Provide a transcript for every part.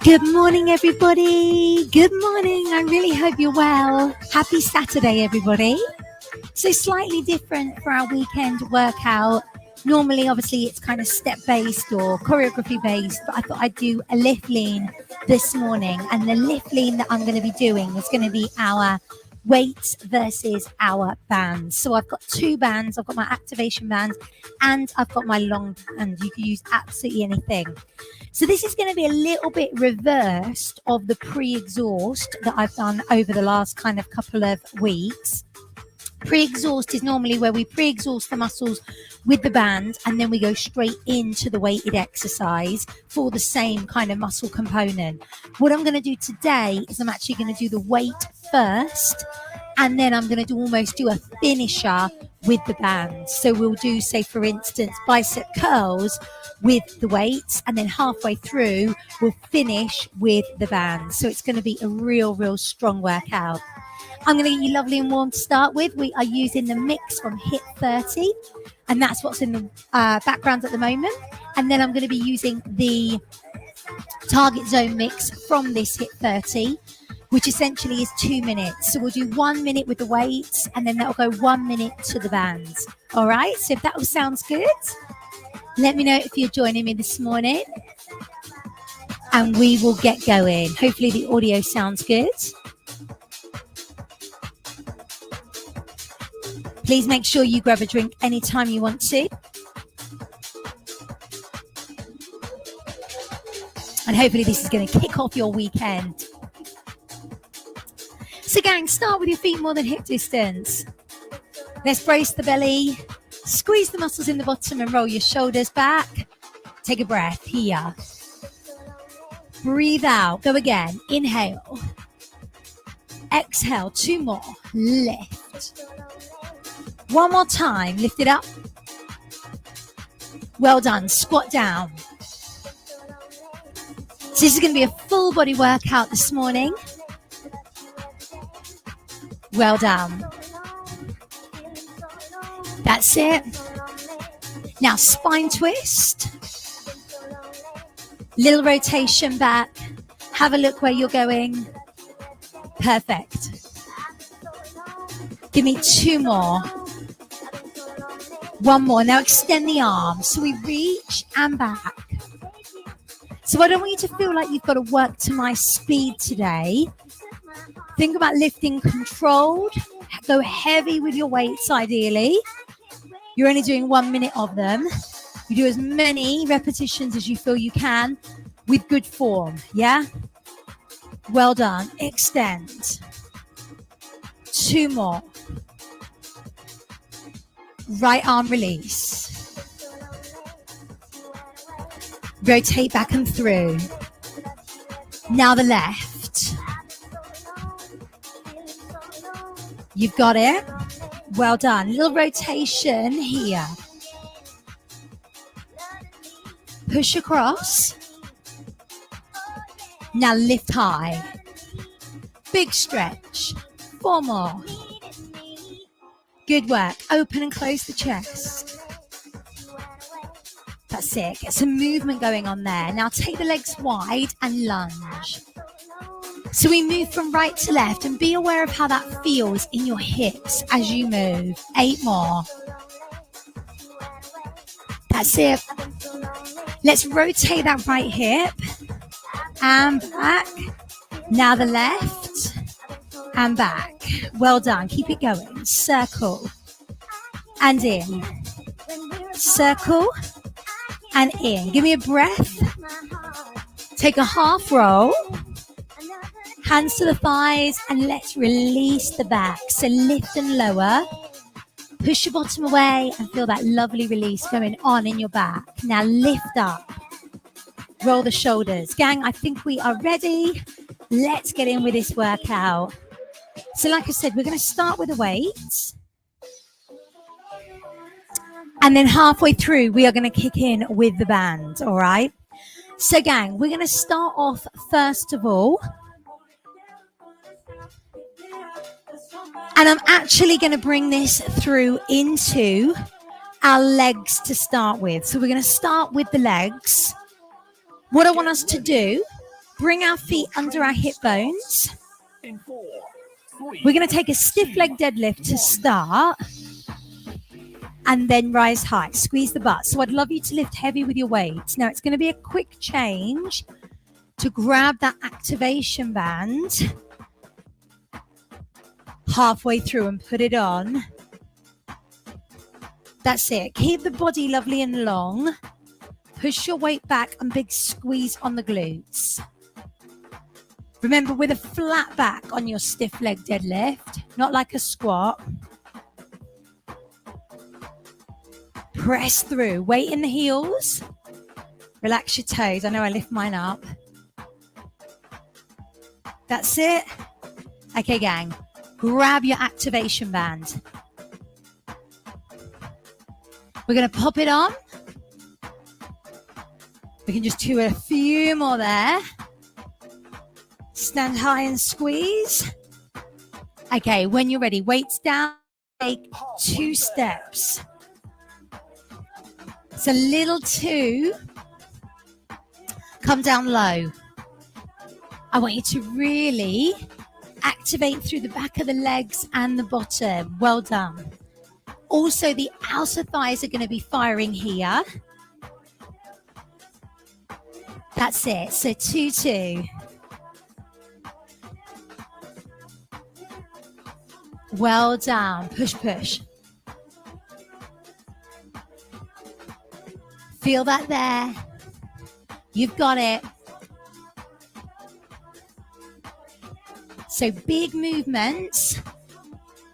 Good morning, everybody. Good morning. I really hope you're well. Happy Saturday, everybody. So slightly different for our weekend workout. Normally, obviously, it's kind of step-based or choreography-based, but I thought I'd do a lift lean this morning. And the lift lean that I'm going to be doing is going to be our weights versus our bands. So I've got two bands. I've got my activation band and I've got my long band. You can use absolutely anything. So this is going to be a little bit reversed of the pre-exhaust that I've done over the last kind of couple of weeks. Pre-exhaust is normally where we pre-exhaust the muscles with the band and then we go straight into the weighted exercise for the same kind of muscle component. What I'm going to do today is I'm actually going to do the weight first and then I'm going to almost do a finisher with the band. So we'll do, say, for instance, bicep curls with the weights and then halfway through we'll finish with the band. So it's going to be a real strong workout. I'm going to get you lovely and warm to start with. We are using the mix from Hit 30 and that's what's in the background at the moment. And then I'm going to be using the Target Zone mix from this Hit 30, which essentially is 2 minutes. So we'll do 1 minute with the weights and then that'll go 1 minute to the bands. All right, so if that all sounds good, let me know if you're joining me this morning and we will get going. Hopefully the audio sounds good. Please make sure you grab a drink anytime you want to. And hopefully this is going to kick off your weekend. So gang, start with your feet more than hip distance. Let's brace the belly, squeeze the muscles in the bottom and roll your shoulders back. Take a breath here. Breathe out, go again, inhale. Exhale, 2 more, lift. 1 more time, lift it up. Well done, squat down. So this is going to be a full body workout this morning. Well done. That's it. Now spine twist. Little rotation back. Have a look where you're going. Perfect. Give me 2 more. 1 more. Now extend the arms. So we reach and back. So I don't want you to feel like you've got to work to my speed today. Think about lifting controlled. Go heavy with your weights ideally. You're only doing 1 minute of them. You do as many repetitions as you feel you can with good form. Yeah? Well done. Extend. 2 more. Right arm release. Rotate back and through. Now the left. You've got it. Well done. Little rotation here. Push across. Now lift high. Big stretch. 4 more. Good work. Open and close the chest. That's it. Get some movement going on there. Now take the legs wide and lunge. So we move from right to left and be aware of how that feels in your hips as you move. 8 more. That's it. Let's rotate that right hip and back. Now the left and back. Well done. Keep it going. Circle and in. Circle and in. Give me a breath. Take a half roll. Hands to the thighs and let's release the back. So lift and lower. Push your bottom away and feel that lovely release going on in your back. Now lift up. Roll the shoulders. Gang, I think we are ready. Let's get in with this workout. So like I said, we're going to start with the weights. And then halfway through, we are going to kick in with the band, all right? So gang, we're going to start off first of all. And I'm actually going to bring this through into our legs to start with. So we're going to start with the legs. What I want us to do Bring our feet under our hip bones. We're going to take a stiff leg deadlift to start and then rise high. Squeeze the butt. So I'd love you to lift heavy with your weights. Now it's going to be a quick change to grab that activation band halfway through and put it on. That's it. Keep the body lovely and long. Push your weight back and big squeeze on the glutes. Remember, with a flat back on your stiff leg deadlift, not like a squat. Press through. Weight in the heels. Relax your toes. I know I lift mine up. That's it. Okay, gang. Grab your activation band. We're going to pop it on. We can just do a few more there. Stand high and squeeze. Okay, when you're ready, weights down. Take 2 steps. It's a little too. Come down low. I want you to really activate through the back of the legs and the bottom. Well done. Also, the outer thighs are going to be firing here. That's it. So 2-2. Well done. Push, push. Feel that there. You've got it. So big movements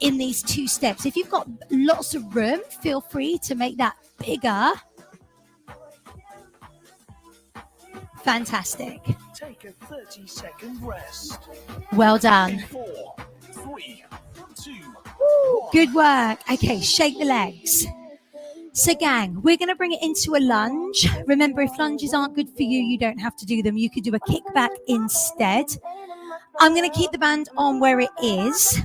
in these 2 steps. If you've got lots of room, feel free to make that bigger. Fantastic. Take a 30-second rest. Well done. 4, 3, 2. Good work. Okay, shake the legs. So gang, we're going to bring it into a lunge. Remember, if lunges aren't good for you, you don't have to do them. You could do a kickback instead. I'm going to keep the band on where it is.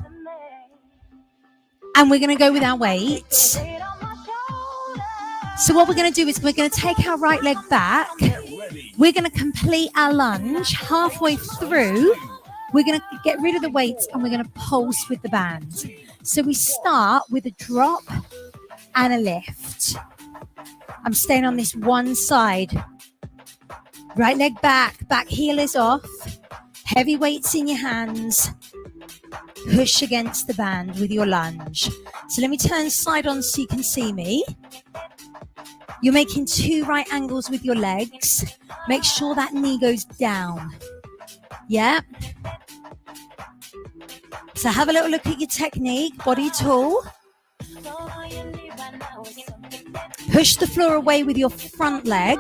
And we're going to go with our weights. So what we're going to do is we're going to take our right leg back. We're going to complete our lunge halfway through. We're going to get rid of the weights and we're going to pulse with the band. So we start with a drop and a lift. I'm staying on this one side. Right leg back, back heel is off. Heavy weights in your hands. Push against the band with your lunge. So let me turn side on so you can see me. You're making 2 right angles with your legs. Make sure that knee goes down. Yeah. So have a little look at your technique. Body tall. Push the floor away with your front leg.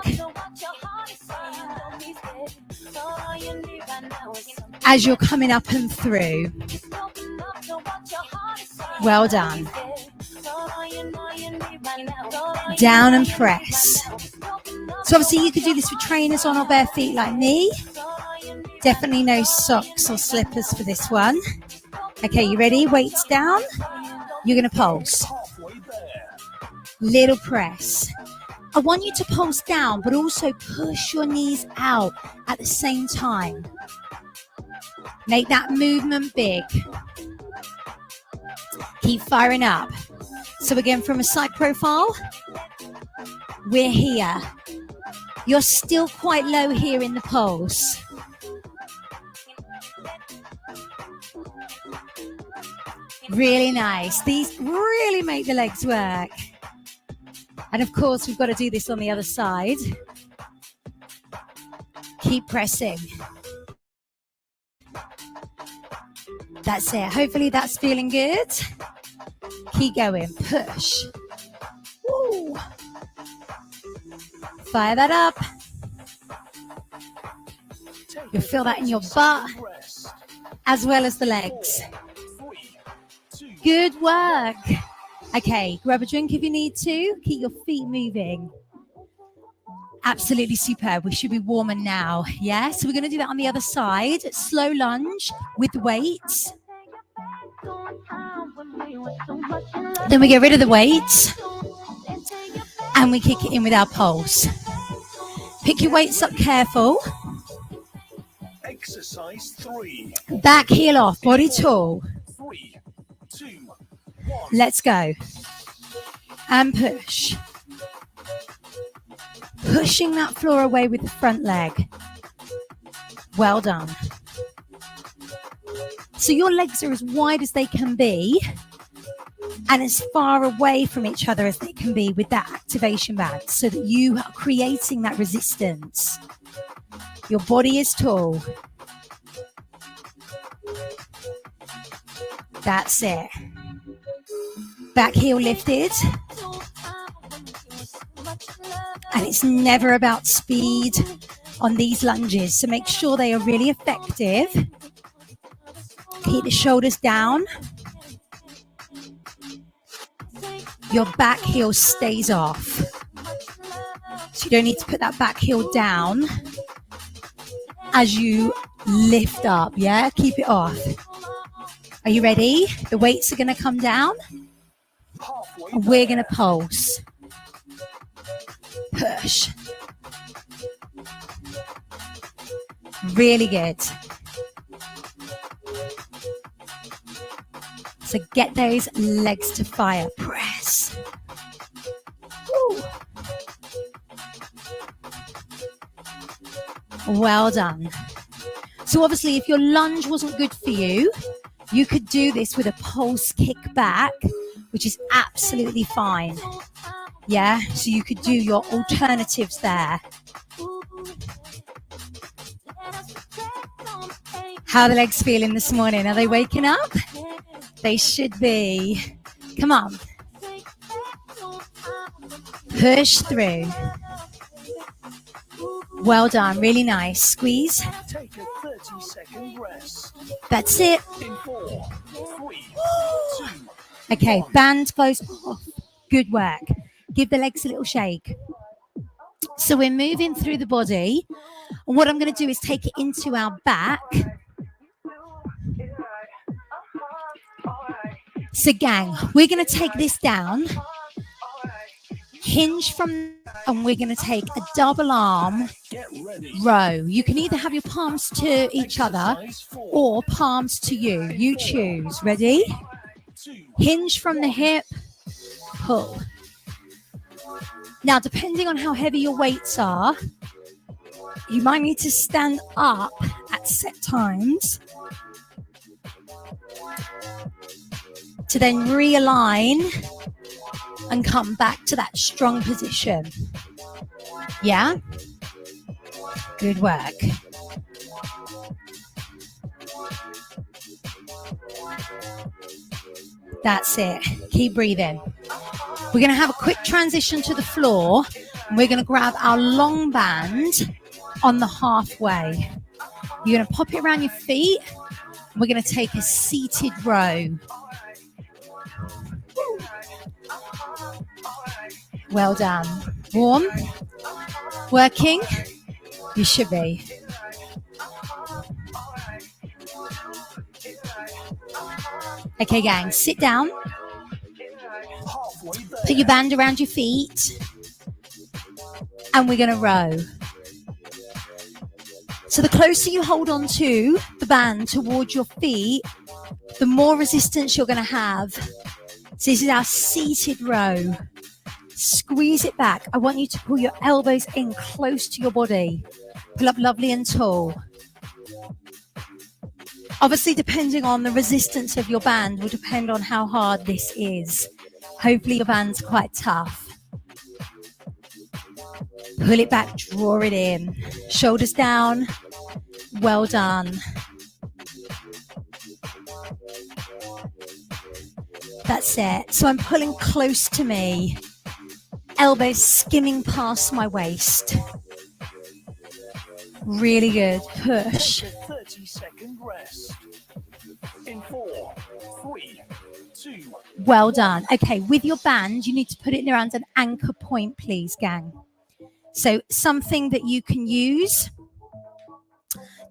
As you're coming up and through. Well done. Down and press. So obviously you could do this with trainers on or bare feet like me. Definitely no socks or slippers for this one. Okay, you ready? Weights down. You're going to pulse. Little press. I want you to pulse down, but also push your knees out at the same time. Make that movement big. Keep firing up. So again, from a side profile, we're here. You're still quite low here in the pulse. Really nice. These really make the legs work. And of course, we've got to do this on the other side. Keep pressing. That's it. Hopefully that's feeling good. Keep going. Push. Woo. Fire that up. You'll feel that in your butt as well as the legs. Good work. Okay, grab a drink if you need to. Keep your feet moving. Absolutely superb. We should be warmer now. Yeah, so we're going to do that on the other side. Slow lunge with weights. Then we get rid of the weights. And we kick it in with our pulse. Pick your weights up careful. Exercise 3. Back heel off, body tall. 3, 2, 1. Let's go. And push. Pushing that floor away with the front leg. Well done. So your legs are as wide as they can be and as far away from each other as they can be with that activation band so that you are creating that resistance. Your body is tall. That's it. Back heel lifted. And it's never about speed on these lunges, so make sure they are really effective. Keep the shoulders down. Your back heel stays off. So you don't need to put that back heel down as you lift up, yeah? Keep it off. Are you ready? The weights are going to come down. And we're going to pulse. Push. Really good. So get those legs to fire. Press. Woo. Well done. So obviously if your lunge wasn't good for you, you could do this with a pulse kick back, which is absolutely fine. Yeah, so you could do your alternatives there. How are the legs feeling this morning? Are they waking up? They should be. Come on. Push through. Well done. Really nice. Squeeze. Take a 30-second rest. That's it. In 4, 3, 2. Okay, band goes off. Good work. Give the legs a little shake. So we're moving through the body. And what I'm going to do is take it into our back. So gang, we're going to take this down. Hinge from, and we're going to take a double arm row. You can either have your palms to each other or palms to you. You choose. Ready? Hinge from the hip, pull. Now, depending on how heavy your weights are, you might need to stand up at set times to then realign and come back to that strong position. Yeah? Good work. That's it. Keep breathing. We're going to have a quick transition to the floor. And we're going to grab our long band on the halfway. You're going to pop it around your feet. We're going to take a seated row. Well done. Warm? Working? You should be. Okay, gang, sit down. Put your band around your feet. And we're going to row. So the closer you hold on to the band towards your feet, the more resistance you're going to have. So this is our seated row. Squeeze it back. I want you to pull your elbows in close to your body. Pull up lovely and tall. Obviously, depending on the resistance of your band will depend on how hard this is. Hopefully your band's quite tough. Pull it back, draw it in. Shoulders down. Well done. That's it. So I'm pulling close to me. Elbows skimming past my waist. Really good. Push. 30-second rest. In 4, 3, 2. Well done. Okay, with your band, you need to put it around an anchor point, please, gang. So something that you can use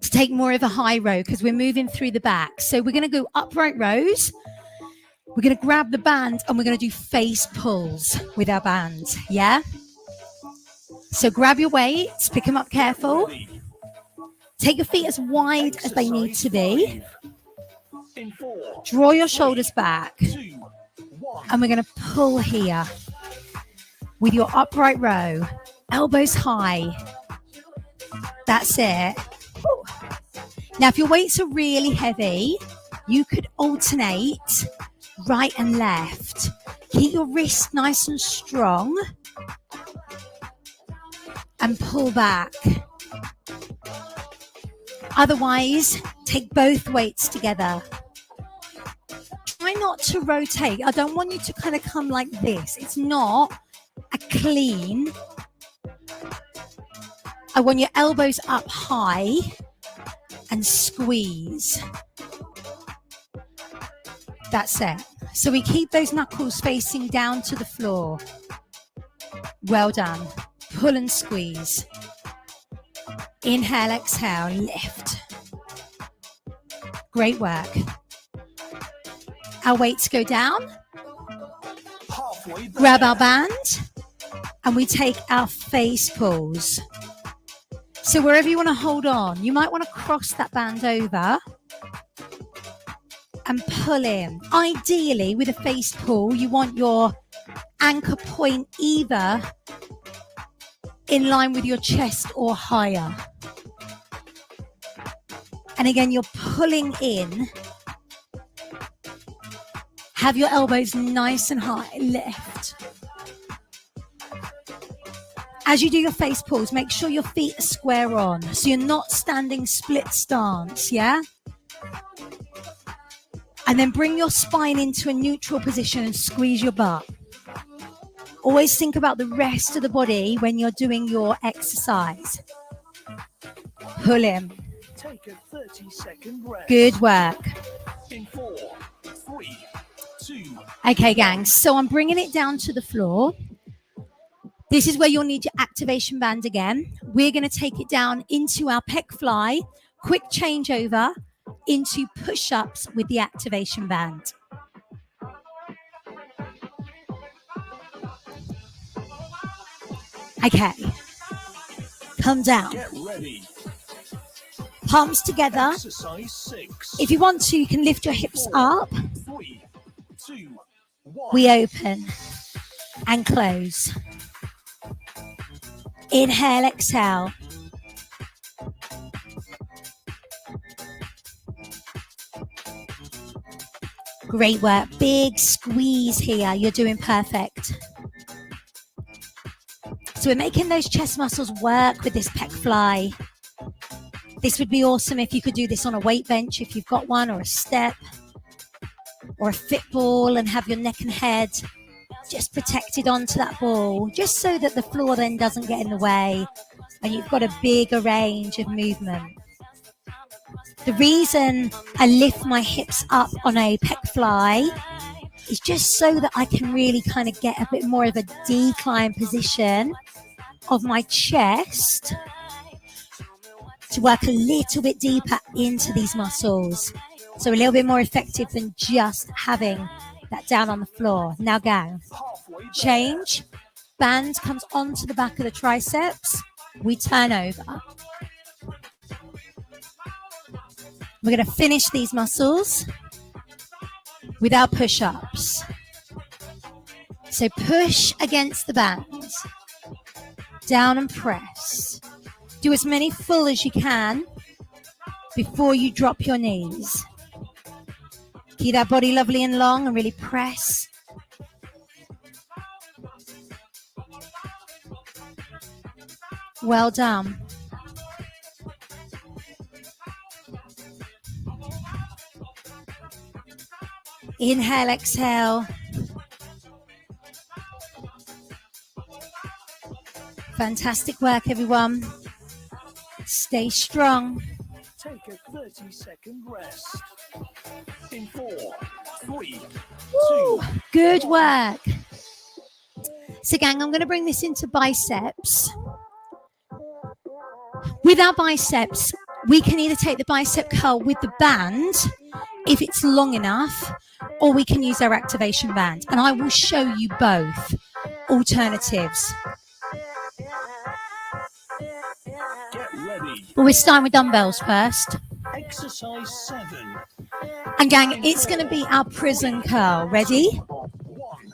to take more of a high row because we're moving through the back. So we're going to go upright rows. We're going to grab the band and we're going to do face pulls with our band. Yeah? So grab your weights, pick them up careful. Take your feet as wide as they need to be. In 4, Draw your shoulders back. 2, 1. And we're going to pull here with your upright row. Elbows high. That's it. Woo. Now, if your weights are really heavy, you could alternate right and left. Keep your wrist nice and strong. And pull back. Otherwise, take both weights together. Try not to rotate. I don't want you to kind of come like this. It's not a clean. I want your elbows up high and squeeze. That's it. So we keep those knuckles facing down to the floor. Well done. Pull and squeeze. Inhale, exhale, lift. Great work. Our weights go down. Halfway there. Grab our band and we take our face pulls. So wherever you want to hold on, you might want to cross that band over and pull in. Ideally, with a face pull, you want your anchor point either in line with your chest or higher. And again, you're pulling in. Have your elbows nice and high, lift. As you do your face pulls, make sure your feet are square on. So you're not standing split stance, yeah? And then bring your spine into a neutral position and squeeze your butt. Always think about the rest of the body when you're doing your exercise. Pull in. Take a 30-second rest. Good work. In 4, 3, 2. Okay, gang. So I'm bringing it down to the floor. This is where you'll need your activation band again. We're going to take it down into our pec fly. Quick changeover into push-ups with the activation band. Okay. Come down. Get ready. Palms together. Exercise 6. If you want to, you can lift your hips up. 3, 2, 1. We open and close. Inhale, exhale. Great work. Big squeeze here. You're doing perfect. So we're making those chest muscles work with this pec fly. This would be awesome if you could do this on a weight bench, if you've got one, or a step, or a fit ball, and have your neck and head just protected onto that ball, just so that the floor then doesn't get in the way and you've got a bigger range of movement. The reason I lift my hips up on a pec fly is just so that I can really kind of get a bit more of a decline position of my chest to work a little bit deeper into these muscles. So a little bit more effective than just having that down on the floor. Now go. Change. Band comes onto the back of the triceps. We turn over. We're going to finish these muscles with our push-ups. So push against the band. Down and press. Do as many full as you can before you drop your knees. Keep that body lovely and long and really press. Well done. Inhale, exhale. Fantastic work, everyone. Stay strong. Take a 30-second rest. In 4, 3, 2. Good work. So, gang, I'm going to bring this into biceps. With our biceps, we can either take the bicep curl with the band, if it's long enough, or we can use our activation band. And I will show you both alternatives. Get ready. But we're starting with dumbbells first. Exercise 7. And gang, it's going to be our prison curl. Ready? 1.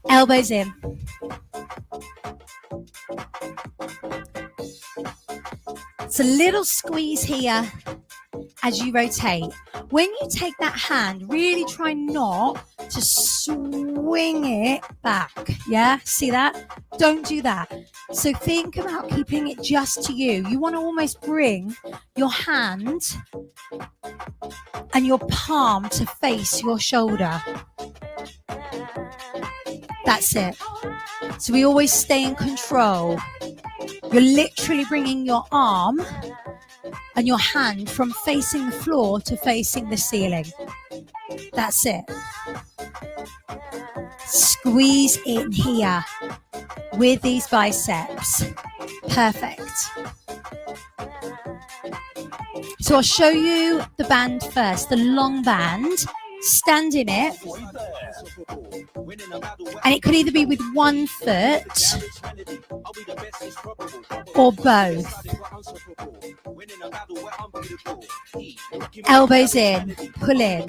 Elbows in. It's a little squeeze here as you rotate. When you take that hand, really try not to swing it back. Yeah, see that? Don't do that. So think about keeping it just to you. You want to almost bring your hand and your palm to face your shoulder. That's it. So we always stay in control. You're literally bringing your arm and your hand from facing the floor to facing the ceiling. That's it. Squeeze in here with these biceps. Perfect. So I'll show you the band first, the long band. Stand in it. And it could either be with one foot or both. Elbows in, pull in.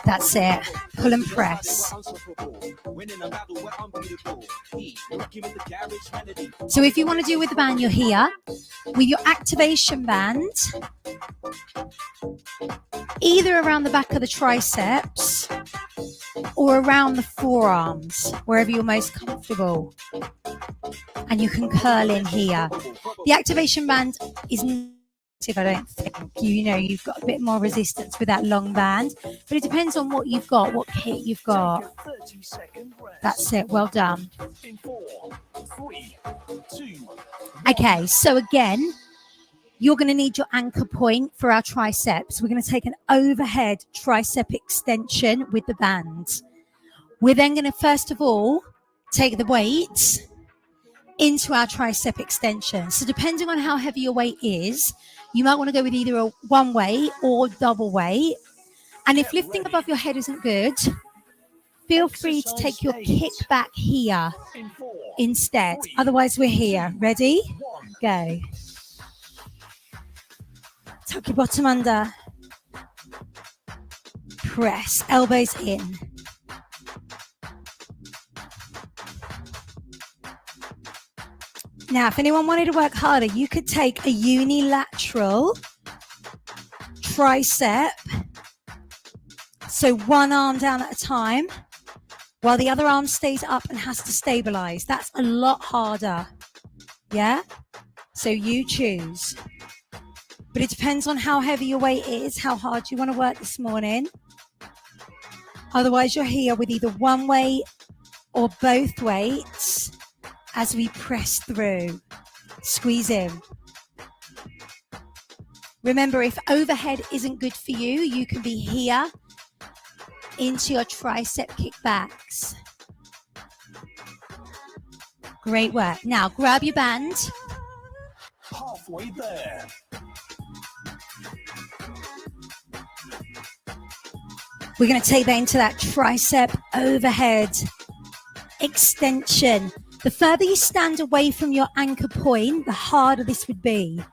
That's it. Pull and press. So if you want to do with the band, you're here. With your activation band, either around the back of the triceps or around the forearms, wherever you're most comfortable. And you can curl in here. The activation band is negative, I don't think. You know, you've got a bit more resistance with that long band, but it depends on what you've got, what kit you've got. That's it. Well done. In 4, 3, 2. Okay, so again, you're going to need your anchor point for our triceps. We're going to take an overhead tricep extension with the band. We're then going to, first of all, take the weights into our tricep extension. So depending on how heavy your weight is, you might want to go with either a one weight or double weight. And if lifting above your head isn't good, feel free to take your kick back here instead. Otherwise, we're here. Ready? Go. Tuck your bottom under. Press. Elbows in. Now, if anyone wanted to work harder, you could take a unilateral tricep. So one arm down at a time, while the other arm stays up and has to stabilize. That's a lot harder. Yeah? So you choose. But it depends on how heavy your weight is, how hard you want to work this morning. Otherwise, you're here with either one weight or both weights as we press through. Squeeze in. Remember, if overhead isn't good for you, you can be here into your tricep kickbacks. Great work. Now, grab your band. Halfway there. We're going to take that into that tricep overhead extension. The further you stand away from your anchor point, the harder this would be.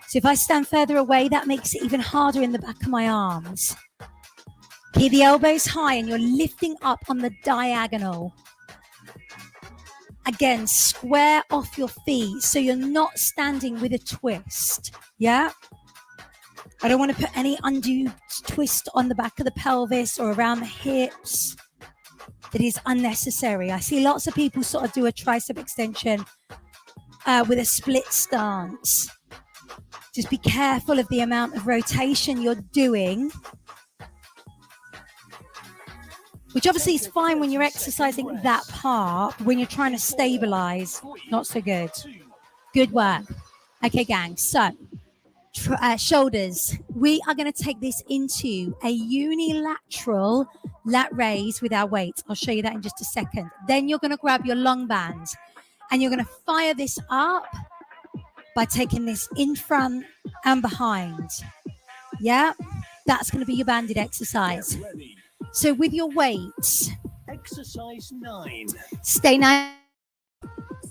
So if I stand further away, that makes it even harder in the back of my arms. Keep the elbows high and you're lifting up on the diagonal. Again, square off your feet so you're not standing with a twist. Yeah? I don't want to put any undue twist on the back of the pelvis or around the hips. That is unnecessary. I see lots of people sort of do a tricep extension with a split stance. Just be careful of the amount of rotation you're doing, which obviously is fine when you're exercising that part. When you're trying to stabilize, not so good. Good work. Okay, gang. So shoulders. We are going to take this into a unilateral lat raise with our weights. I'll show you that in just a second. Then you're going to grab your long band and you're going to fire this up by taking this in front and behind. Yeah, that's going to be your banded exercise. Ready. So with your weights, Exercise 9. stay nice.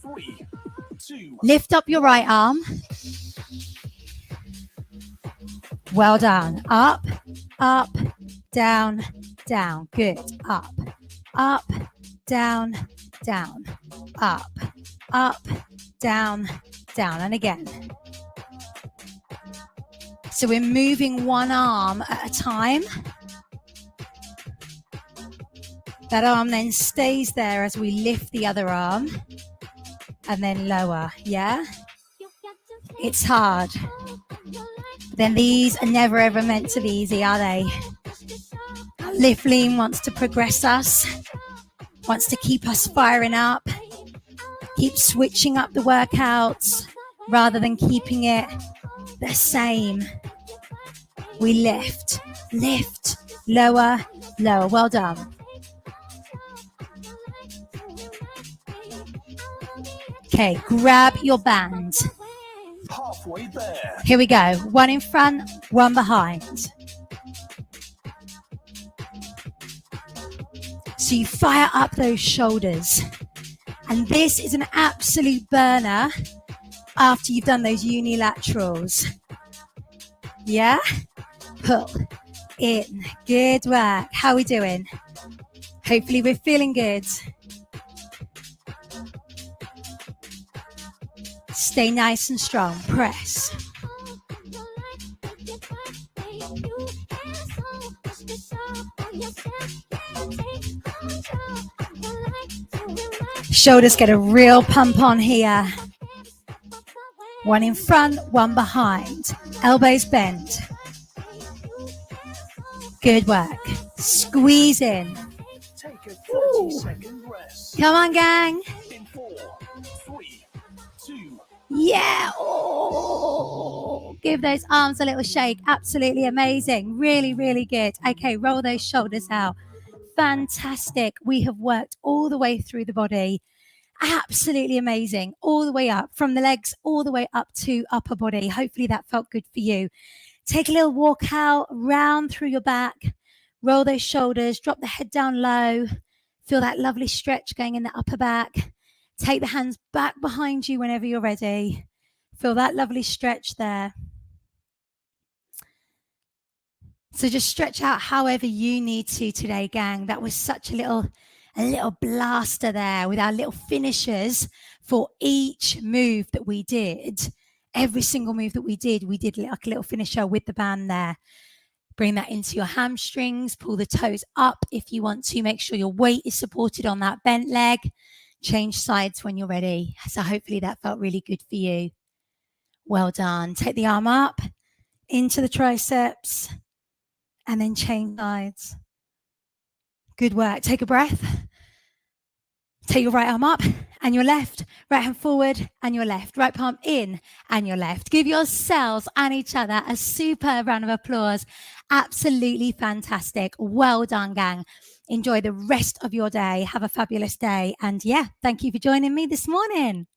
3, 2, Lift up your right arm. Well done. Up, up, down, down. Good. Up, up, down, down. Up, up, down, down. And again. So we're moving one arm at a time. That arm then stays there as we lift the other arm and then lower. Yeah? It's hard. Then these are never ever meant to be easy, are they? Lift Lean wants to progress us, wants to keep us firing up, keep switching up the workouts rather than keeping it the same. We lift, lift, lower, lower. Well done. Okay, grab your band. halfway there. Here we go. One in front, one behind. So you fire up those shoulders. And this is an absolute burner after you've done those unilaterals. Yeah? Pull in. Good work. How are we doing? Hopefully we're feeling good. Stay nice and strong. Press. Shoulders get a real pump on here. One in front, one behind. Elbows bent. Good work. Squeeze in. Take a 30-second rest. Come on, gang. In 4, 3, 2, Yeah. Oh. Give those arms a little shake. Absolutely amazing. Really, really good. Okay, roll those shoulders out. Fantastic. We have worked all the way through the body. Absolutely amazing. All the way up from the legs, all the way up to upper body. Hopefully that felt good for you. Take a little walk out, round through your back. Roll those shoulders, drop the head down low. Feel that lovely stretch going in the upper back. Take the hands back behind you whenever you're ready. Feel that lovely stretch there. So just stretch out however you need to today, gang. That was such a little blaster there with our little finishers for each move that we did. Every single move that we did like a little finisher with the band there. Bring that into your hamstrings. Pull the toes up if you want to. Make sure your weight is supported on that bent leg. Change sides when you're ready. So hopefully that felt really good for you. Well done. Take the arm up into the triceps and then change sides. Good work. Take a breath. Take your right arm up and your left. Right hand forward and your left. Right palm in and your left. Give yourselves and each other a super round of applause. Absolutely fantastic. Well done, gang. Enjoy the rest of your day. Have a fabulous day. And yeah, thank you for joining me this morning.